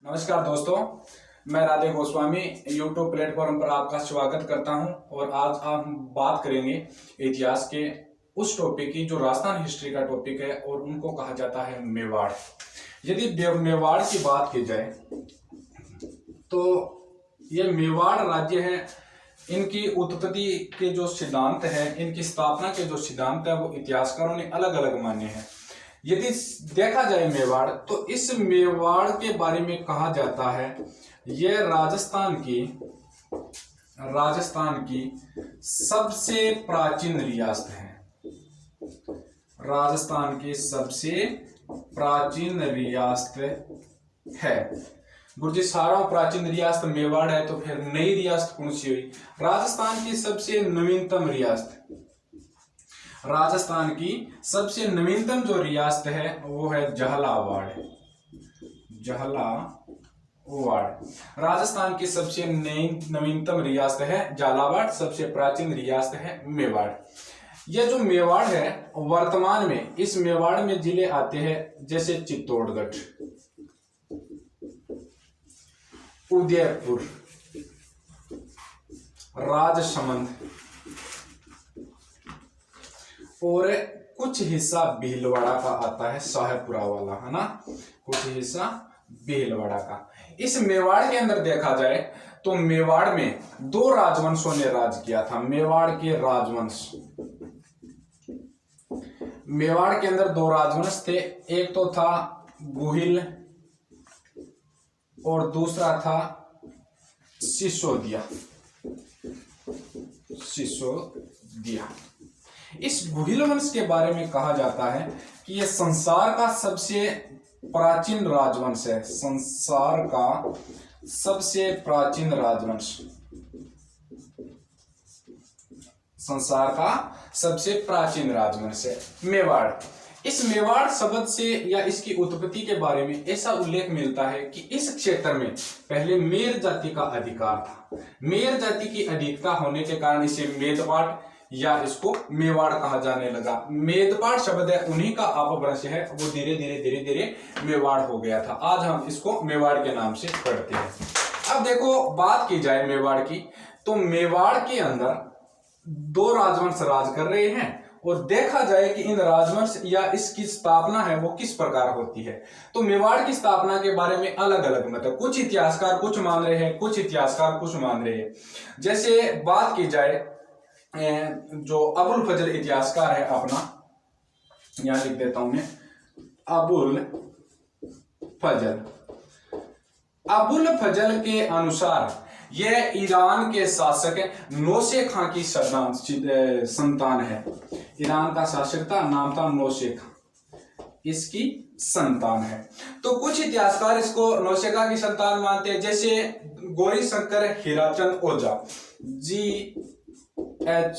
नमस्कार दोस्तों, मैं राधे गोस्वामी यूट्यूब प्लेटफॉर्म पर आपका स्वागत करता हूं और आज हम बात करेंगे इतिहास के उस टॉपिक की जो राजस्थान हिस्ट्री का टॉपिक है और उनको कहा जाता है मेवाड़। यदि मेवाड़ की बात की जाए तो ये मेवाड़ राज्य है। इनकी उत्पत्ति के जो सिद्धांत है, इनकी स्थापना के जो सिद्धांत है वो इतिहासकारों ने अलग अलग माने हैं। यदि देखा जाए मेवाड़, तो इस मेवाड़ के बारे में कहा जाता है यह राजस्थान की सबसे प्राचीन रियासत है। राजस्थान की सबसे प्राचीन रियासत है। गुरुजी, सारा प्राचीन रियासत मेवाड़ है तो फिर नई रियासत कौन सी हुई? राजस्थान की सबसे नवीनतम रियासत, राजस्थान की सबसे नवीनतम जो रियासत है वो है झालावाड़। राजस्थान की सबसे नवीनतम रियासत है झालावाड़, सबसे प्राचीन रियासत है मेवाड़। यह जो मेवाड़ है, वर्तमान में इस मेवाड़ में जिले आते हैं जैसे चित्तौड़गढ़, उदयपुर, राजसमंद और कुछ हिस्सा भीलवाड़ा का आता है, शाहपुरा वाला, है ना, कुछ हिस्सा भीलवाड़ा का। इस मेवाड़ के अंदर देखा जाए तो मेवाड़ में दो राजवंशों ने राज किया था। मेवाड़ के राजवंश, मेवाड़ के अंदर दो राजवंश थे। एक तो था गुहिल और दूसरा था सिसोदिया। इस गुहिल वंश के बारे में कहा जाता है कि यह संसार का सबसे प्राचीन राजवंश है। संसार का सबसे प्राचीन राजवंश, संसार का सबसे प्राचीन राजवंश है मेवाड़। इस मेवाड़ शब्द से या इसकी उत्पत्ति के बारे में ऐसा उल्लेख मिलता है कि इस क्षेत्र में पहले मेर जाति का अधिकार था। मेर जाति की अधिकता होने के कारण इसे मेदपाट या इसको मेवाड़ कहा जाने लगा। मेदपाट शब्द है, उन्हीं का अपभ्रंश है, वो धीरे धीरे मेवाड़ हो गया था। आज हम इसको मेवाड़ के नाम से पढ़ते हैं। अब देखो, बात की जाए मेवाड़ की, तो मेवाड़ के अंदर दो राजवंश राज कर रहे हैं और देखा जाए कि इन राजवंश या इसकी स्थापना है वो किस प्रकार होती है। तो मेवाड़ की स्थापना के बारे में अलग अलग मत है। कुछ इतिहासकार कुछ मान रहे हैं, कुछ इतिहासकार कुछ मान रहे हैं। जैसे बात की जाए, जो अबुल फजल इतिहासकार है अपना, यहां लिख देता हूं मैं, अबुल फजल के अनुसार यह ईरान के शासक नौशे खां की संतान है। ईरान का शासक था, नाम था नौशे खां, इसकी संतान है। तो कुछ इतिहासकार इसको नौशे खां की संतान मानते हैं, जैसे गौरी शंकर हीराचंद ओझा, GH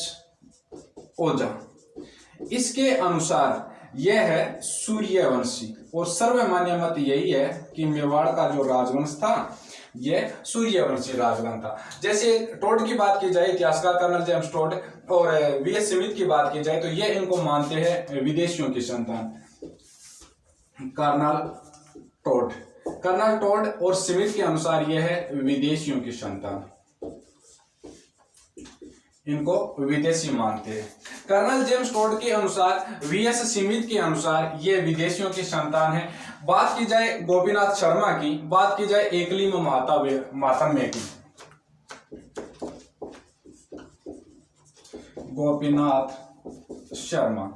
ओझा। इसके अनुसार यह है सूर्यवंशी और सर्वमान्य मत यही है कि मेवाड़ का जो राजवंश था यह सूर्यवंशी राजवंश था। जैसे टोड की बात की जाए, इतिहासकार कर्नल जेम्स टोड और VS स्मिथ की बात की जाए तो ये इनको मानते हैं विदेशियों की संतान। कर्नल टोड और स्मिथ के अनुसार यह है विदेशियों की संतान, इनको विदेशी मानते हैं। कर्नल जेम्स टोड के अनुसार, VS स्मिथ के अनुसार ये विदेशियों की संतान है। बात की जाए गोपीनाथ शर्मा की, बात की जाए एकलिंग महात्म्य की, गोपीनाथ शर्मा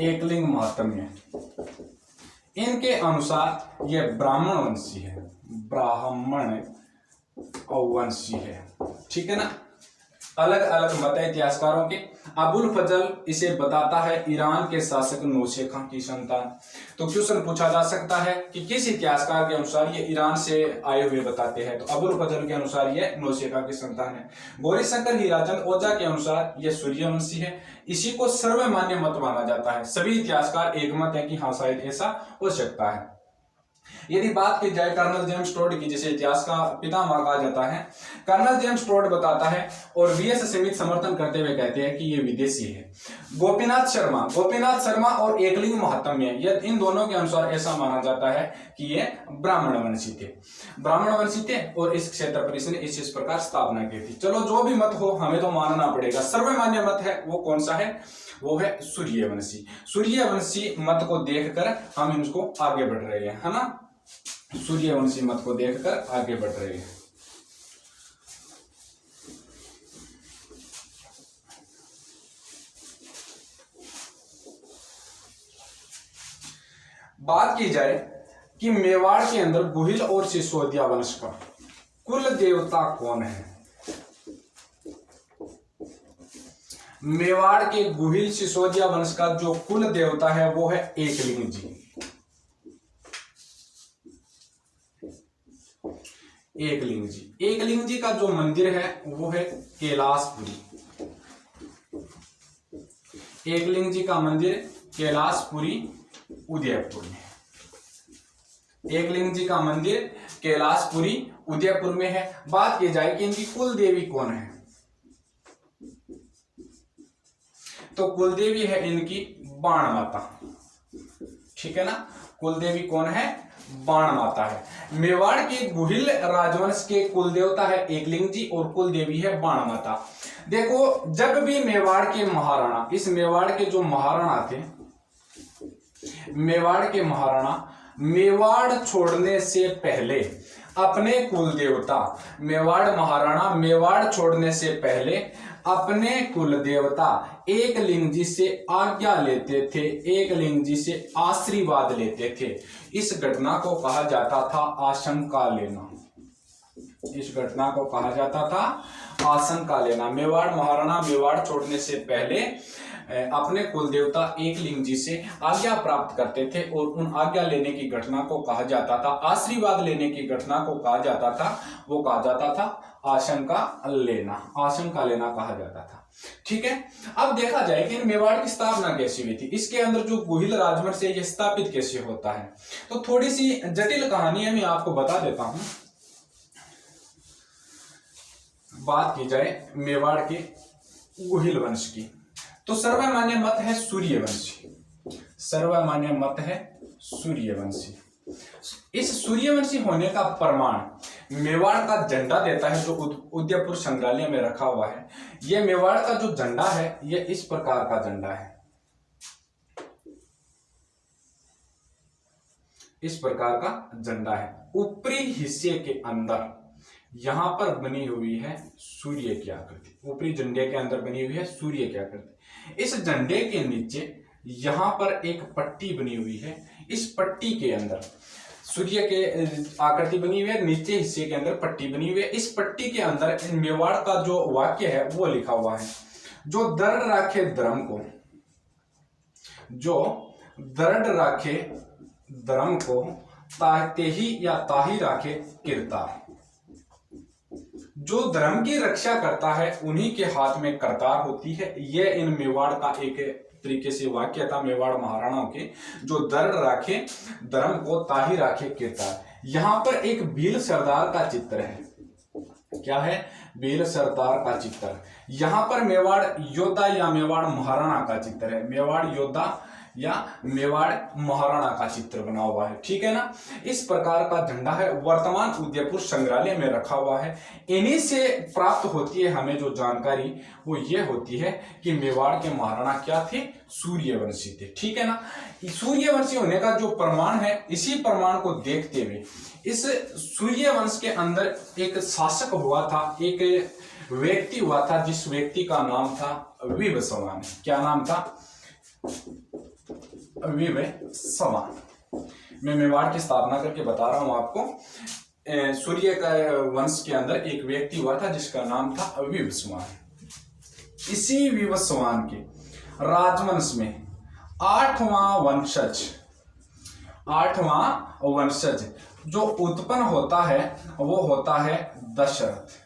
एकलिंग महात्म्य, इनके अनुसार यह ब्राह्मण वंशी है, ब्राह्मण वंशी है। ठीक है ना, अलग अलग मत है इतिहासकारों के। अबुल फजल इसे बताता है ईरान के शासक नौशे खां की संतान। तो क्वेश्चन पूछा जा सकता है कि किस इतिहासकार के अनुसार ये ईरान से आए हुए बताते हैं, तो अबुल फजल के अनुसार ये नौशे खां की संतान है। गौरी शंकर हीराचंद ओझा के अनुसार ये सूर्यवंशी है। इसी को सर्वमान्य मत माना जाता है। सभी इतिहासकार एक मत है कि हाँ, शायद ऐसा हो सकता है। यदि बात की जाए कर्नल जेम्स टोड की, जिसे इतिहास का पितामह कहा जाता है, कर्नल जेम्स टोड बताता है और वीएस स्मिथ समर्थन करते हुए कहते हैं कि ये विदेशी है। गोपीनाथ शर्मा और एकलिंग महात्म्य, ये इन दोनों के अनुसार ऐसा माना जाता है कि ये ब्राह्मण वंशी थे और इस क्षेत्र पर इसने इस प्रकार स्थापना की थी। चलो जो भी मत हो, हमें तो मानना पड़ेगा। सर्वमान्य मत है वो कौन सा है? वो है सूर्यवंशी मत को देखकर हम इनको आगे बढ़ रहे हैं, है ना। सूर्यवंशी मत को देखकर आगे बढ़ रहे हैं। बात की जाए कि मेवाड़ के अंदर गुहिल और सिसोदिया वंश का कुल देवता कौन है? मेवाड़ के गुहिल सिसोदिया वंश का जो कुल देवता है वो है एकलिंग जी। एकलिंग जी का जो मंदिर है वो है कैलाशपुरी। एकलिंग जी का मंदिर कैलाशपुरी उदयपुर में। एकलिंग जी का मंदिर कैलाशपुरी उदयपुर में है। बात की जाए कि इनकी कुल देवी कौन है, तो कुल देवी है इनकी बाण माता, ठीक है ना। कुल देवी कौन है? बाण माता है। मेवाड़ के गुहिल राजवंश के कुल देवता है एकलिंग जी और कुल देवी है बाण माता। देखो, जब भी मेवाड़ के महाराणा, इस मेवाड़ के जो महाराणा थे, मेवाड़ के महाराणा मेवाड़ छोड़ने से पहले अपने कुल देवता, मेवाड़ महाराणा मेवाड़ छोड़ने से पहले अपने कुल देवता एकलिंग जी से आज्ञा लेते थे, एकलिंग जी से आशीर्वाद लेते थे। इस घटना को कहा जाता था आशंका लेना। इस घटना को कहा जाता था आशंका लेना। मेवाड़ महाराणा मेवाड़ छोड़ने से पहले अपने कुल देवता एकलिंग जी से आज्ञा प्राप्त करते थे और उन आज्ञा लेने की घटना को कहा जाता था, आशीर्वाद लेने की घटना को कहा जाता था, वो कहा जाता था आशंका लेना। आशंका लेना कहा जाता था, ठीक है। अब देखा जाए कि मेवाड़ की स्थापना कैसी हुई थी, इसके अंदर जो गुहिल राजवंश है ये स्थापित कैसे होता है, तो थोड़ी सी जटिल कहानी मैं आपको बता देता हूं। बात की जाए मेवाड़ के गुहिल वंश की, तो सर्वमान्य मत है सूर्यवंशी। सर्वमान्य मत है सूर्यवंशी। इस सूर्यवंशी होने का प्रमाण मेवाड़ का झंडा देता है, जो उदयपुर संग्रहालय में रखा हुआ है। यह मेवाड़ का जो झंडा है यह इस प्रकार का झंडा है, इस प्रकार का झंडा है। ऊपरी हिस्से के अंदर यहां पर बनी हुई है सूर्य की आकृति, ऊपरी झंडे के अंदर बनी हुई है सूर्य की आकृति। इस झंडे के नीचे यहां पर एक पट्टी बनी हुई है, इस पट्टी के अंदर सूर्य के आकृति बनी हुई है, नीचे हिस्से के अंदर पट्टी बनी हुई है। इस पट्टी के अंदर मेवाड़ का जो वाक्य है वो लिखा हुआ है, जो दृढ़ राखे धर्म को, जो दृढ़ राखे धर्म को ताते ही या ताही राखे किरतार। जो धर्म की रक्षा करता है उन्हीं के हाथ में करतार होती है। यह इन मेवाड़ का एक तरीके से वाक्य था मेवाड़ महाराणाओं के, जो दृढ़ राखे धर्म को ताही राखे किरतार। यहां पर एक वीर सरदार का चित्र है। क्या है? वीर सरदार का चित्र। यहां पर मेवाड़ योद्धा या मेवाड़ महाराणा का चित्र है, मेवाड़ योद्धा या मेवाड़ महाराणा का चित्र बना हुआ है, ठीक है ना। इस प्रकार का झंडा है, वर्तमान उदयपुर संग्रहालय में रखा हुआ है। इन्हीं से प्राप्त होती है हमें जो जानकारी, वो ये होती है कि मेवाड़ के महाराणा क्या थे? सूर्यवंशी थे, ठीक है ना। सूर्यवंशी होने का जो प्रमाण है, इसी प्रमाण को देखते हुए इस सूर्यवंश के अंदर एक शासक हुआ था, एक व्यक्ति हुआ था, जिस व्यक्ति का नाम था विवस्वान। क्या नाम था? विवस्वान। मैं मेवाड़ की स्थापना करके बता रहा हूं आपको। सूर्य का वंश के अंदर एक व्यक्ति हुआ था जिसका नाम था विवस्वान। इसी विवस्वान के राजवंश में आठवां वंशज जो उत्पन्न होता है वो होता है दशरथ।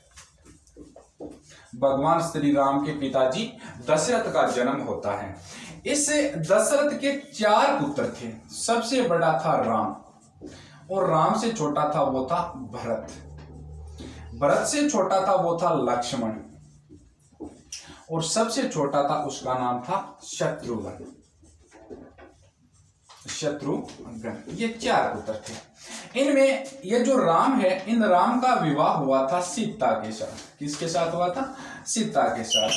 भगवान श्री राम के पिताजी दशरथ का जन्म होता है। इस दशरथ के 4 पुत्र थे। सबसे बड़ा था राम, और राम से छोटा था वो था भरत। भरत से छोटा था वो था लक्ष्मण, और सबसे छोटा था उसका नाम था शत्रुघ्न। शत्रुघ्न, ये 4 पुत्र थे। इनमें ये जो राम है, इन राम का विवाह हुआ था सीता के साथ। किसके साथ हुआ था? सीता के साथ।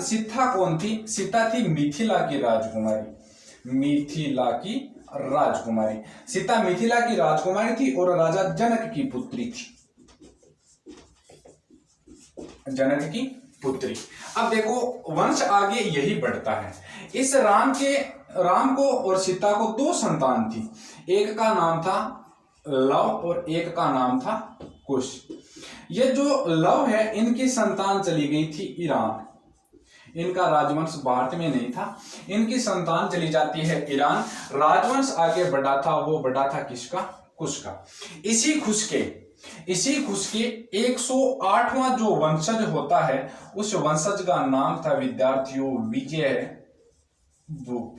सीता कौन थी? सीता थी मिथिला की राजकुमारी। मिथिला की राजकुमारी, सीता मिथिला की राजकुमारी थी और राजा जनक की पुत्री थी। जनक की पुत्री। अब देखो वंश आगे यही बढ़ता है। इस राम को और सीता को 2 संतान थी। एक का नाम था लव और एक का नाम था कुश। ये जो लव है, इनकी संतान चली गई थी ईरान। इनका राजवंश भारत में नहीं था, इनकी संतान चली जाती है ईरान। राजवंश आगे बढ़ा था, वो बढ़ा था किसका? कुश का। इसी कुश के 108वां जो वंशज होता है, उस वंशज का नाम था विद्यार्थियों विजयभूप।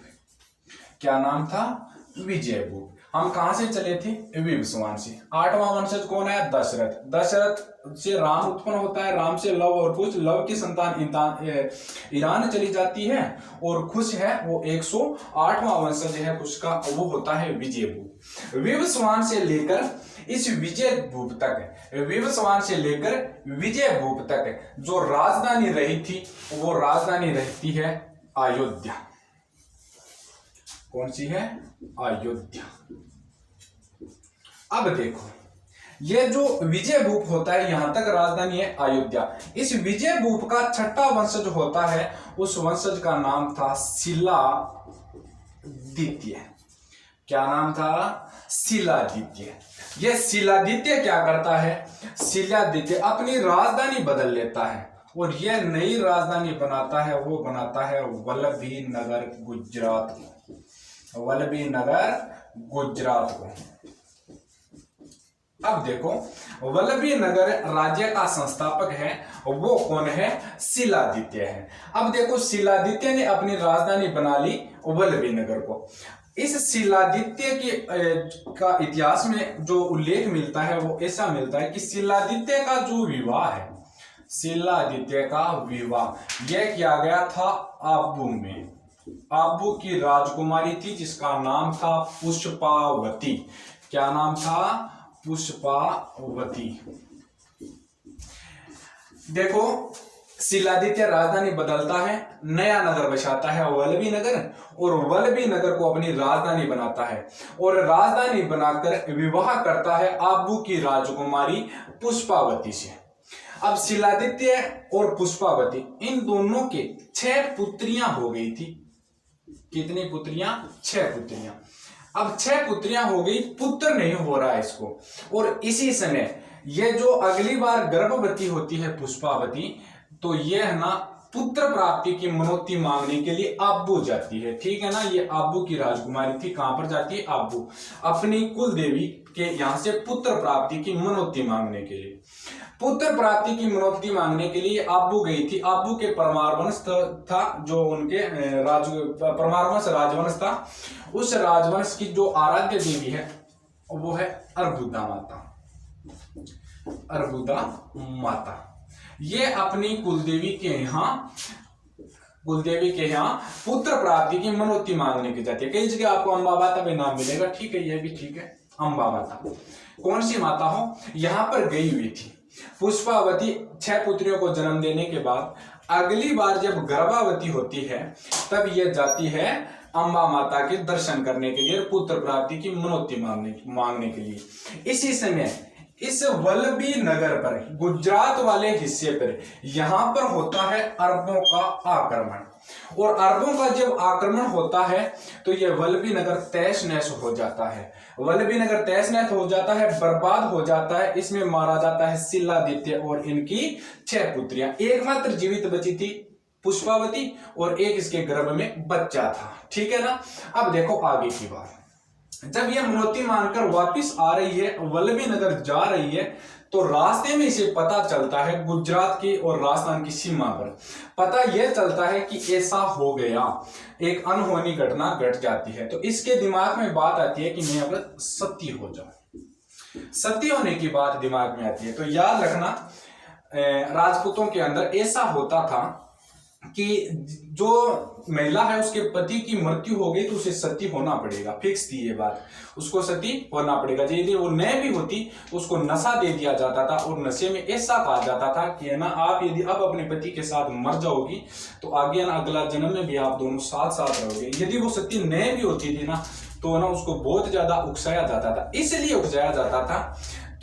क्या नाम था? विजयभूप। हम कहां से चले थे? विवस्वान से। 8वां वंशज कौन है? दशरथ। दशरथ से राम उत्पन्न होता है, राम से लव और कुश। लव की संतान ईरान चली जाती है, और कुश है वो 108वां वंशज है कुश का, वो होता है विजयभूप। विवस्वान से लेकर इस विजयभूप तक, विवस्वान से लेकर विजयभूप तक जो राजधानी रही थी, वो राजधानी रहती है अयोध्या। कौन सी है? अयोध्या। अब देखो, ये जो विजयभूप होता है, यहां तक राजधानी है अयोध्या। इस विजयभूप का 6ठा वंशज होता है, उस वंशज का नाम था शिलादित्य। क्या नाम था? शिलादित्य। ये शिलादित्य क्या करता है? शिलादित्य अपनी राजधानी बदल लेता है, और यह नई राजधानी बनाता है, वो बनाता है वल्लभी नगर गुजरात को। वल्लभी नगर गुजरात को। अब देखो, वल्लभी नगर राज्य का संस्थापक है, वो कौन है? शिलादित्य है। अब देखो, शिलादित्य ने अपनी राजधानी बना ली वल्लभी नगर को। इस शिलादित्य का इतिहास में जो उल्लेख मिलता है, वो ऐसा मिलता है कि शिलादित्य का जो विवाह है, शिलादित्य का विवाह यह किया गया था आबू में। आबू की राजकुमारी थी जिसका नाम था पुष्पावती। क्या नाम था? पुष्पावती। देखो, शिलादित्य राजधानी बदलता है, नया नगर बसाता है वल्लभी नगर, और वल्लभी नगर को अपनी राजधानी बनाता है, और राजधानी बनाकर विवाह करता है आबू की राजकुमारी पुष्पावती से। अब शिलादित्य और पुष्पावती, इन दोनों के 6 पुत्रियां हो गई थी। कितनी पुत्रियां? 6 पुत्रियां। अब 6 पुत्रियां हो गई, पुत्र नहीं हो रहा है इसको। और इसी समय ये जो अगली बार गर्भवती होती है पुष्पावती, तो ये है ना पुत्र प्राप्ति की मनोती मांगने के लिए आबू जाती है। ठीक है ना, ये आबू की राजकुमारी थी। कहां पर जाती है? आबू, अपनी कुल देवी के यहां से पुत्र प्राप्ति की मनोती मांगने के लिए। पुत्र प्राप्ति की मनोती मांगने के लिए आबू गई थी। आबू के परमारवंश था, जो उनके परमारवंश राजवंश था। उस राजवंश की जो आराध्य देवी है, वो है अर्बुदा माता। अर्बुदा माता ये अपनी कुलदेवी के यहाँ पुत्र प्राप्ति की मनोती मांगने की जाती है। कई जगह आपको अम्बा माता भी नाम मिलेगा। ठीक है, ये भी ठीक है, अम्बा माता। कौन सी माता हो? यहाँ पर गई हुई थी पुष्पावती। 6 पुत्रियों को जन्म देने के बाद अगली बार जब गर्भावती होती है, तब यह जाती है अम्बा माता के दर्शन करने के लिए, पुत्र प्राप्ति की मनोती मांगने के लिए। इसी समय इस वल्लभी नगर पर, गुजरात वाले हिस्से पर, यहां पर होता है अरबों का आक्रमण। और अरबों का जब आक्रमण होता है, तो यह वल्लभी नगर तहस नहस हो जाता है। वल्लभी नगर तहस नहस हो जाता है, बर्बाद हो जाता है। इसमें मारा जाता है शिलादित्य और इनकी 6 पुत्रियां। एकमात्र जीवित बची थी पुष्पावती, और एक इसके गर्भ में बच्चा था। ठीक है ना। अब देखो आगे की बात। जब यह मनोती मानकर वापिस आ रही है, वल्लभी नगर जा रही है, तो रास्ते में इसे पता चलता है गुजरात की और राजस्थान की सीमा पर पता यह चलता है कि ऐसा हो गया, एक अनहोनी घटना घट जाती है। तो इसके दिमाग में बात आती है कि मैं अब सती हो जाऊं। सती होने की बात दिमाग में आती है। तो याद रखना राजपूतों के अंदर ऐसा होता था कि जो महिला है उसके पति की मृत्यु हो गई तो उसे सती होना पड़ेगा, फिक्स थी ये बात, उसको सती होना पड़ेगा। यदि वो न भी होती तो उसको नशा दे दिया जाता था और नशे में ऐसा कहा जाता था कि है ना, आप यदि अब अपने पति के साथ मर जाओगी तो आगे ना अगला जन्म में भी आप दोनों साथ साथ रहोगे। यदि वो सती न भी होती थी ना तो ना उसको बहुत ज्यादा उकसाया जाता था। इसलिए उकसाया जाता था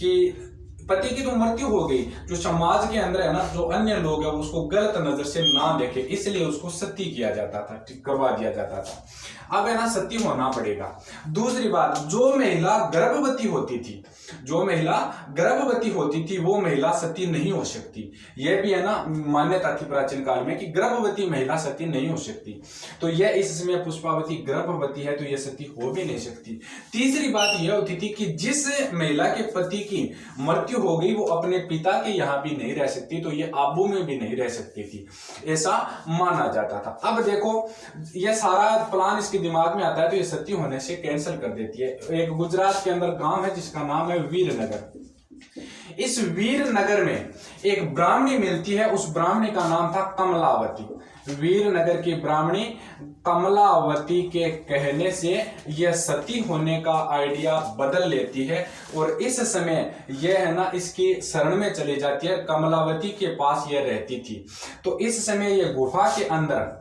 कि पति की तो मृत्यु हो गई, जो समाज के अंदर है ना, जो अन्य लोग है उसको गलत नजर से ना देखे, इसलिए उसको सती किया जाता था, करवा दिया जाता था। अब है ना सती होना पड़ेगा। दूसरी बात, जो महिला गर्भवती होती थी, जो महिला गर्भवती होती थी वो महिला सती नहीं हो सकती। यह भी है ना मान्यता थी प्राचीन काल में कि गर्भवती महिला सती नहीं हो सकती। तो यह इस समय पुष्पावती गर्भवती है तो यह सती हो भी नहीं सकती। तीसरी बात यह होती थी कि जिस महिला के पति की मृत्यु हो गई वो अपने पिता के यहाँ भी नहीं रह सकती, तो ये आबू में भी नहीं रह सकती थी, ऐसा माना जाता था। अब देखो ये सारा प्लान इसके दिमाग में आता है तो ये सती होने से कैंसिल कर देती है। एक गुजरात के अंदर गांव है जिसका नाम है वीरनगर। इस वीरनगर में एक ब्राह्मणी मिलती है, उस ब्राह्मणी का नाम था कमलावती। वीरनगर की ब्राह्मणी कमलावती के कहने से यह सती होने का आइडिया बदल लेती है और इस समय यह है ना इसकी शरण में चली जाती है। कमलावती के पास यह रहती थी। तो इस समय यह गुफा के अंदर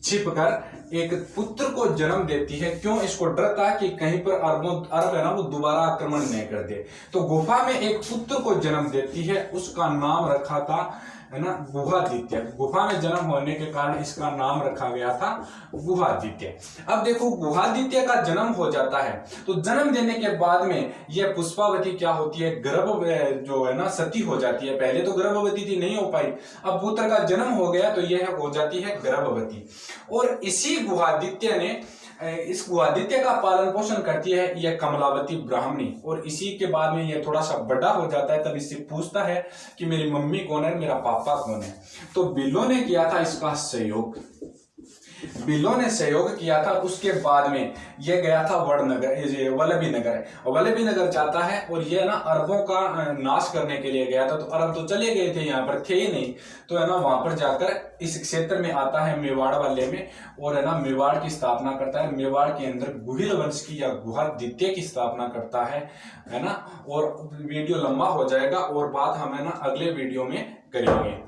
छिपकर एक पुत्र को जन्म देती है। क्यों? इसको डर था कि कहीं पर अरब है ना वो दोबारा आक्रमण नहीं कर दे। तो गुफा में एक पुत्र को जन्म देती है, उसका नाम रखा था है ना गुहादित्य। गुफा में जन्म होने के कारण इसका नाम रखा गया था गुहादित्य। अब देखो गुहादित्य का जन्म हो जाता है तो जन्म देने के बाद में यह पुष्पावती क्या होती है, गर्भ जो है ना सती हो जाती है। पहले तो गर्भवती थी, नहीं हो पाई, अब पुत्र का जन्म हो गया तो यह हो जाती है गर्भवती। और इसी गुहादित्य ने इस गुहादित्य का पालन पोषण करती है यह कमलावती ब्राह्मणी। और इसी के बाद में यह थोड़ा सा बड़ा हो जाता है तब इससे पूछता है कि मेरी मम्मी कौन है, मेरा पापा कौन है। तो बिल्लो ने किया था इसका सहयोग, बिल्लो ने सहयोग किया था। उसके बाद में यह गया था वल्लभी नगर। वल्लभी नगर जाता है और यह ना अरबों का नाश करने के लिए गया था। तो अरब तो चले गए थे, यहाँ पर थे ही नहीं, तो है ना वहां पर जाकर इस क्षेत्र में आता है मेवाड़ वाले में और है ना मेवाड़ की स्थापना करता है। मेवाड़ के अंदर गुहिल वंश की या गुहादित्य की स्थापना करता है ना। और वीडियो लंबा हो जाएगा और बात हम है ना अगले वीडियो में करेंगे।